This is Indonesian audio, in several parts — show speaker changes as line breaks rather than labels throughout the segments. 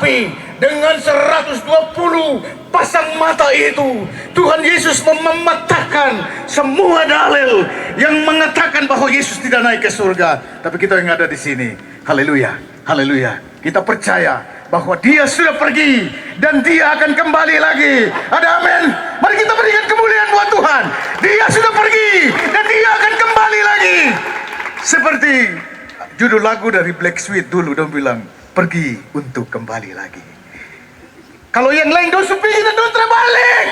Tetapi dengan 120 pasang mata itu, Tuhan Yesus mematahkan semua dalil yang mengatakan bahwa Yesus tidak naik ke surga. Tapi kita yang ada di sini, haleluya, haleluya, kita percaya bahwa Dia sudah pergi dan Dia akan kembali lagi. Ada amin? Mari kita berikan kemuliaan buat Tuhan. Dia sudah pergi dan Dia akan kembali lagi. Seperti judul lagu dari Black Sweet dulu, dong bilang, pergi untuk kembali lagi. Kalau yang lain dong pergi dan dong terbalik,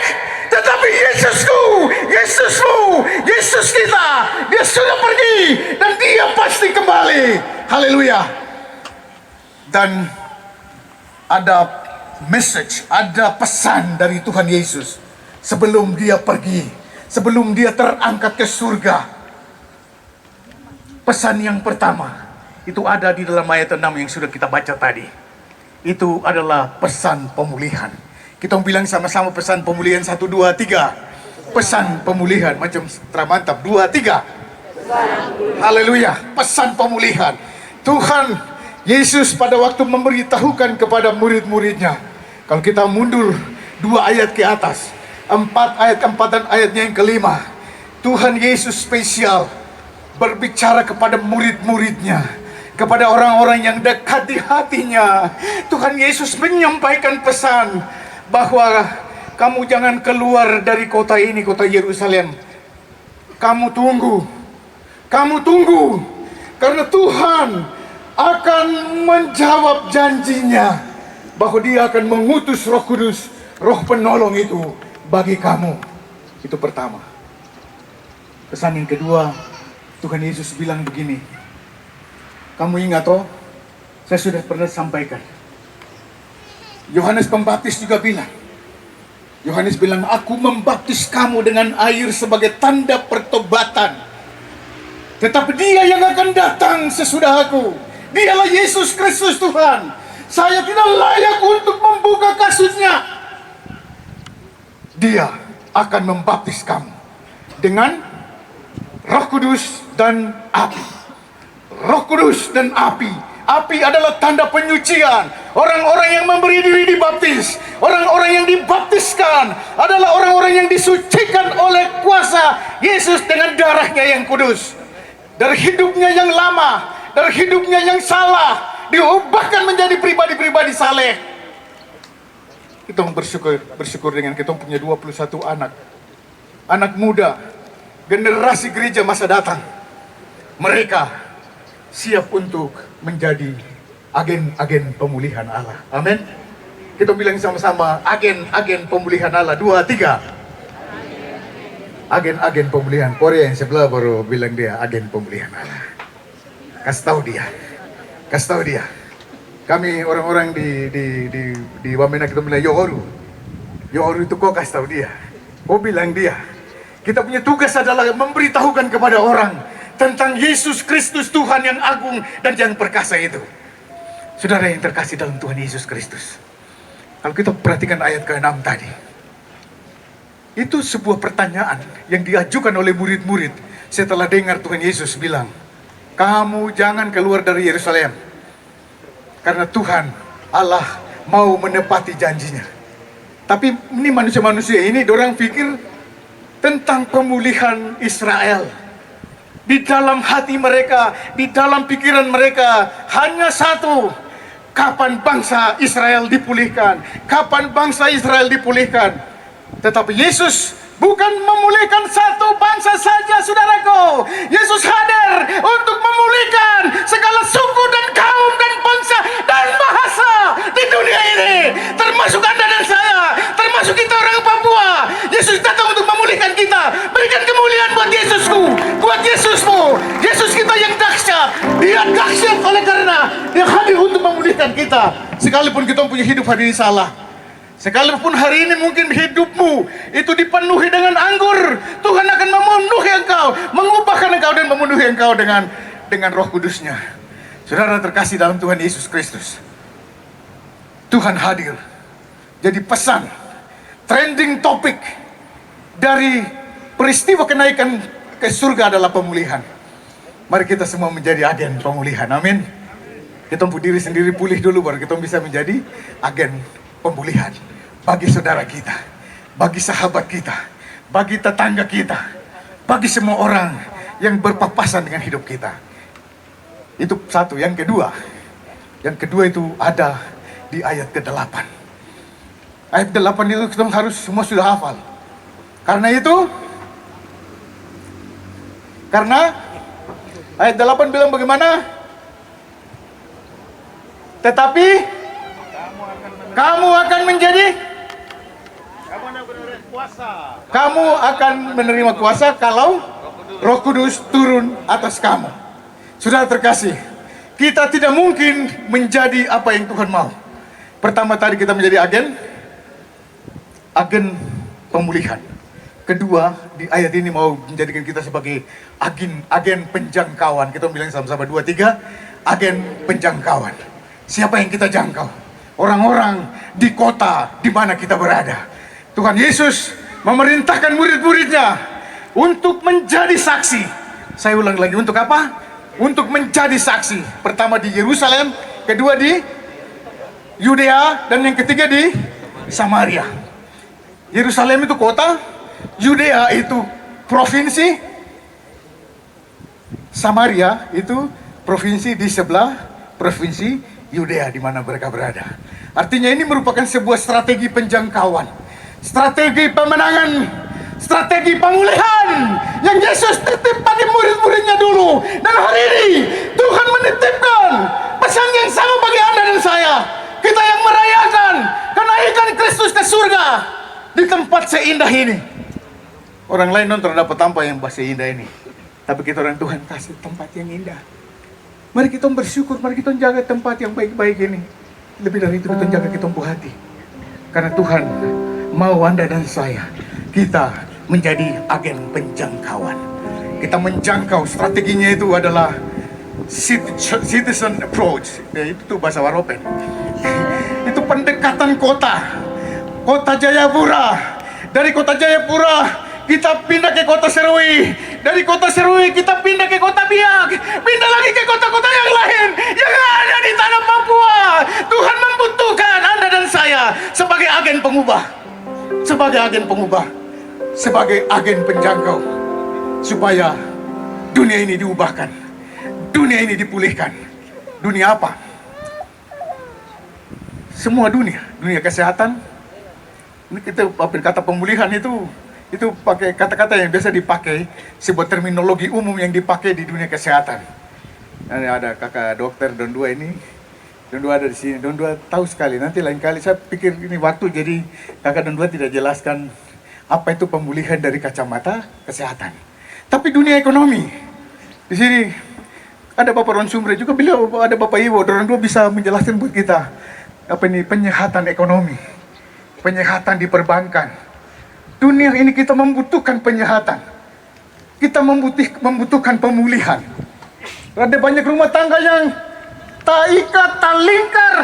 tetapi Yesusku, Yesusmu, Yesus kita, Dia sudah pergi dan Dia pasti kembali. Haleluya. Dan ada message, ada pesan dari Tuhan Yesus sebelum Dia pergi, sebelum Dia terangkat ke surga. Pesan yang pertama itu ada di dalam ayat 6 yang sudah kita baca tadi. Itu adalah pesan pemulihan. Kita bilang sama-sama pesan pemulihan. 1, 2, 3. Pesan pemulihan. Macam mantap. 2, 3. Haleluya. Pesan pemulihan. Tuhan Yesus pada waktu memberitahukan kepada murid-muridnya. Kalau kita mundur 2 ayat ke atas, 4 ayat keempat dan ayatnya yang kelima, Tuhan Yesus spesial berbicara kepada murid-muridnya, kepada orang-orang yang dekat di hatinya. Tuhan Yesus menyampaikan pesan bahwa kamu jangan keluar dari kota ini, kota Yerusalem. Kamu tunggu, karena Tuhan akan menjawab janjinya bahwa Dia akan mengutus Roh Kudus, Roh penolong itu bagi kamu. Itu pertama. Pesan yang kedua, Tuhan Yesus bilang begini, kamu ingat toh, saya sudah pernah sampaikan. Yohanes Pembaptis juga bilang, Yohanes bilang, aku membaptis kamu dengan air sebagai tanda pertobatan. Tetapi Dia yang akan datang sesudah aku, Dialah Yesus Kristus Tuhan. Saya tidak layak untuk membuka kasutnya. Dia akan membaptis kamu dengan Roh Kudus dan api. Roh Kudus dan api. Api adalah tanda penyucian. Orang-orang yang memberi diri dibaptis, orang-orang yang dibaptiskan adalah orang-orang yang disucikan oleh kuasa Yesus dengan darahnya yang kudus. Dari hidupnya yang lama, dari hidupnya yang salah, diubahkan menjadi pribadi-pribadi saleh. Kita bersyukur dengan kita punya 21 anak muda, generasi gereja masa datang. Mereka siap untuk menjadi agen-agen pemulihan Allah. Amin. Kita bilang sama-sama, agen-agen pemulihan Allah. 2, 3. Agen-agen pemulihan. Korea yang sebelah baru bilang dia agen pemulihan Allah. Kasih tahu dia. Kami orang-orang di Wamena kita bilang Yohoru itu kau kasih tahu dia. Kau bilang dia. Kita punya tugas adalah memberitahukan kepada orang tentang Yesus Kristus Tuhan yang agung dan yang perkasa itu. Saudara yang terkasih dalam Tuhan Yesus Kristus, kalau kita perhatikan ayat ke-6 tadi, itu sebuah pertanyaan yang diajukan oleh murid-murid setelah dengar Tuhan Yesus bilang, kamu jangan keluar dari Yerusalem, karena Tuhan Allah mau menepati janjinya. Tapi ini manusia-manusia ini, dorang pikir tentang pemulihan Israel. Di dalam hati mereka, di dalam pikiran mereka, hanya satu. Kapan bangsa Israel dipulihkan? Kapan bangsa Israel dipulihkan? Tetapi Yesus bukan memulihkan satu bangsa saja, saudaraku. Yesus hadir untuk memulihkan segala suku dan kaum dan bangsa dan bahasa di dunia ini, termasuk Anda dan saya, termasuk kita orang Papua. Yesus datang untuk memulihkan kita. Berikan kemuliaan buat Yesusku, buat Yesusmu. Yesus kita yang dahsyat. Dia dahsyat oleh karena Dia hadir untuk memulihkan kita. Sekalipun kita punya hidup hari ini salah, sekalipun hari ini mungkin hidupmu itu dipenuhi dengan anggur, Tuhan akan memenuhi engkau, mengubahkan engkau dan memenuhi engkau dengan Roh Kudusnya. Saudara terkasih dalam Tuhan Yesus Kristus, Tuhan hadir. Jadi pesan, trending topik dari peristiwa kenaikan ke surga adalah pemulihan. Mari kita semua menjadi agen pemulihan. Amin. Kita diri sendiri pulih dulu baru kita bisa menjadi agen pemulihan bagi saudara kita, bagi sahabat kita, bagi tetangga kita, bagi semua orang yang berpapasan dengan hidup kita. Itu satu. Yang kedua itu ada di ayat ke-8. Ayat 8 itu kita harus semua sudah hafal. Karena ayat 8 bilang bagaimana? Tetapi kamu akan menerima kuasa kalau Roh Kudus turun atas kamu. Saudara terkasih, kita tidak mungkin menjadi apa yang Tuhan mau. Pertama tadi kita menjadi agen pemulihan. Kedua, di ayat ini mau menjadikan kita sebagai agen penjangkauan. Kita bilang sama-sama 2, 3, agen penjangkauan. Siapa yang kita jangkau? Orang-orang di kota di mana kita berada. Tuhan Yesus memerintahkan murid-muridnya untuk menjadi saksi. Saya ulang lagi, untuk apa? Untuk menjadi saksi. Pertama di Yerusalem, kedua di Yudea, dan yang ketiga di Samaria. Yerusalem itu kota, Yudea itu provinsi, Samaria itu provinsi di sebelah provinsi Yudea di mana mereka berada. Artinya ini merupakan sebuah strategi penjangkauan, strategi pemenangan, strategi pemulihan yang Yesus titip bagi murid-muridnya dulu. Dan hari ini Tuhan menitipkan pesan yang sama bagi Anda dan saya. Kita yang merayakan kenaikan Kristus ke surga di tempat seindah ini. Orang lain nonton dapat tanpa yang seindah ini, tapi kita orang Tuhan kasih tempat yang indah. Mari kita bersyukur, mari kita jaga tempat yang baik-baik ini. Lebih dari itu kita jaga kita hati. Karena Tuhan mau Anda dan saya, kita menjadi agen penjangkauan. Kita menjangkau, strateginya itu adalah citizen approach. Itu bahasa Waropen. Itu pendekatan kota Jayapura. Dari kota Jayapura kita pindah ke kota Serui. Dari kota Serui kita pindah ke kota Biak. Pindah lagi ke kota-kota yang lain yang ada di tanah Papua. Tuhan membutuhkan Anda dan saya sebagai agen pengubah. Sebagai agen penjangkau. Supaya dunia ini diubahkan. Dunia ini dipulihkan. Dunia apa? Semua dunia. Dunia kesehatan. Ini kita kata pemulihan itu pakai kata-kata yang biasa dipakai, sebuah terminologi umum yang dipakai di dunia kesehatan. Ada kakak dokter Don Dua ini, Don Dua ada di sini. Don Dua tahu sekali. Nanti lain kali saya pikir ini waktu jadi kakak Don Dua tidak jelaskan apa itu pemulihan dari kacamata kesehatan. Tapi dunia ekonomi di sini ada Bapak Ron Sumre juga, beliau ada Bapak Iwo. Don Dua bisa menjelaskan buat kita apa ini penyehatan ekonomi, penyehatan di perbankan. Dunia ini kita membutuhkan penyehatan. Kita membutuhkan pemulihan. Ada banyak rumah tangga yang tak ikat, tak lingkar,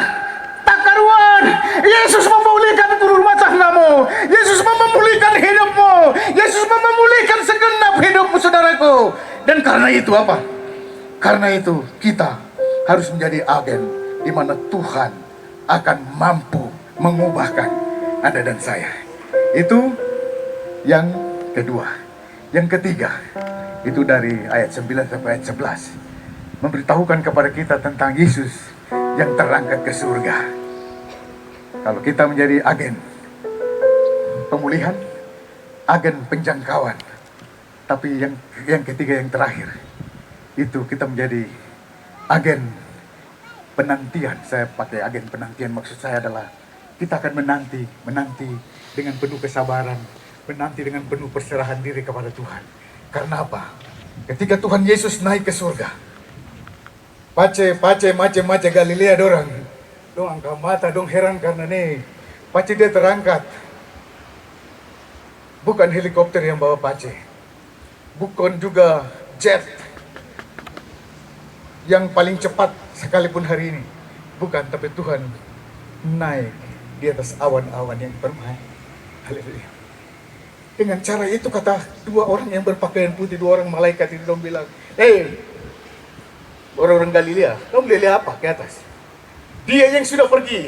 tak karuan. Yesus memulihkan rumah tanggamu. Yesus memulihkan hidupmu. Yesus memulihkan segenap hidupmu, saudaraku. Dan karena itu apa? Karena itu kita harus menjadi agen di mana Tuhan akan mampu mengubahkan Anda dan saya. Itu yang kedua. Yang ketiga, itu dari ayat 9 sampai ayat 11. Memberitahukan kepada kita tentang Yesus yang terangkat ke surga. Kalau kita menjadi agen pemulihan, agen penjangkauan. Tapi yang ketiga, yang terakhir, itu kita menjadi agen penantian. Saya pakai agen penantian, maksud saya adalah kita akan menanti dengan penuh kesabaran, menanti dengan penuh perserahan diri kepada Tuhan. Karena apa? Ketika Tuhan Yesus naik ke surga, mace Galilea dong angkat mata dong heran karena nih pace dia terangkat. Bukan helikopter yang bawa pace, bukan juga jet yang paling cepat sekalipun hari ini, bukan. Tapi Tuhan naik di atas awan-awan yang permai. Haleluya. Dengan cara itu kata dua orang yang berpakaian putih, dua orang malaikat itu bilang, "Hey, orang-orang Galilea. Kamu lihat apa ke atas? Dia yang sudah pergi,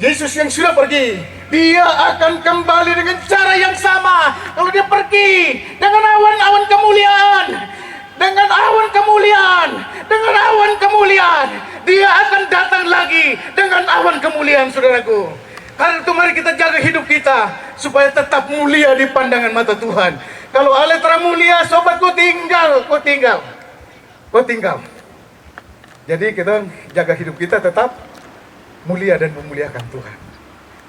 Yesus yang sudah pergi, dia akan kembali dengan cara yang sama. Kalau dia pergi dengan awan-awan kemuliaan, dengan awan kemuliaan, dengan awan kemuliaan, dia akan datang lagi dengan awan kemuliaan, saudaraku. Karena itu mari kita jaga hidup kita supaya tetap mulia di pandangan mata Tuhan. Kalau Allah terang mulia, sobatku kau tinggal. Jadi kita jaga hidup kita tetap mulia dan memuliakan Tuhan.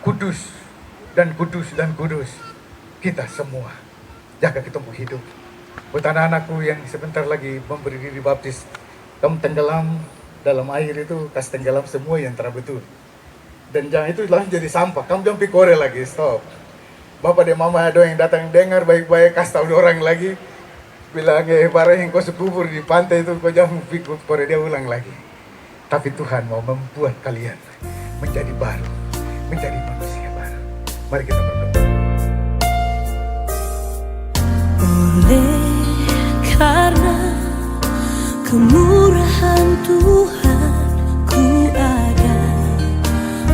Kudus dan kudus dan kudus. Kita semua jaga kita mau hidup. Buat anak-anakku yang sebentar lagi memberi diri baptis, kamu tenggelam dalam air itu, kasih tenggelam semua yang betul. Dan jangan itu langsung jadi sampah. Kamu jangan pikore lagi, stop. Bapak dan mama ada yang datang dengar baik-baik, kasih tahu orang lagi. Bilang, barang yang kau sekubur di pantai itu, kau jangan pikore dia ulang lagi. Tapi Tuhan mau membuat kalian menjadi baru, menjadi manusia baru. Mari kita berdoa.
Oleh karena kemurahan Tuhan, ku ada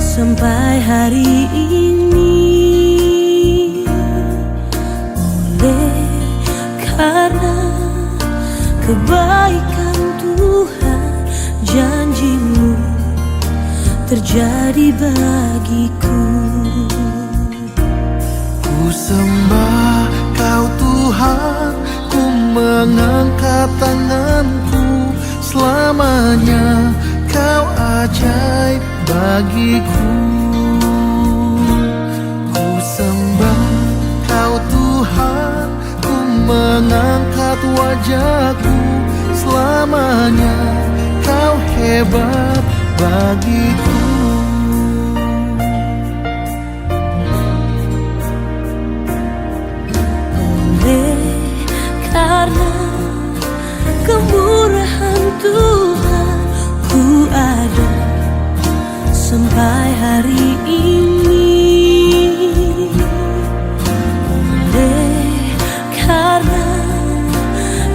sampai hari ini. Oleh karena kebaikan Tuhan, janjimu terjadi bagiku.
Ku sembah Kau Tuhan, ku mengangkat tanganku. Selamanya Kau ajaib bagiku. Ku sembah Kau Tuhan, ku mengangkat wajahku. Selamanya Kau hebat bagiku.
Oleh karena kemurahan Tuhan, ku ada sampai hari ini. Oleh karena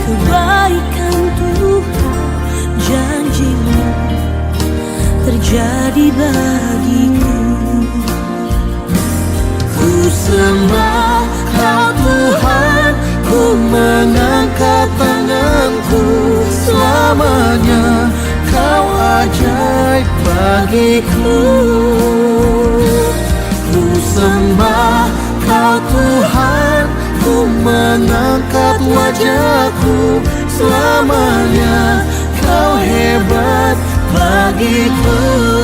kebaikan Tuhan, janjimu terjadi bagiku.
Ku sembah Kau Tuhan, ku mengangkat tanganku. Selamanya Kau ajaib bagiku. Ku sembah Kau Tuhan, ku mengangkat wajahku. Selamanya Kau hebat bagiku.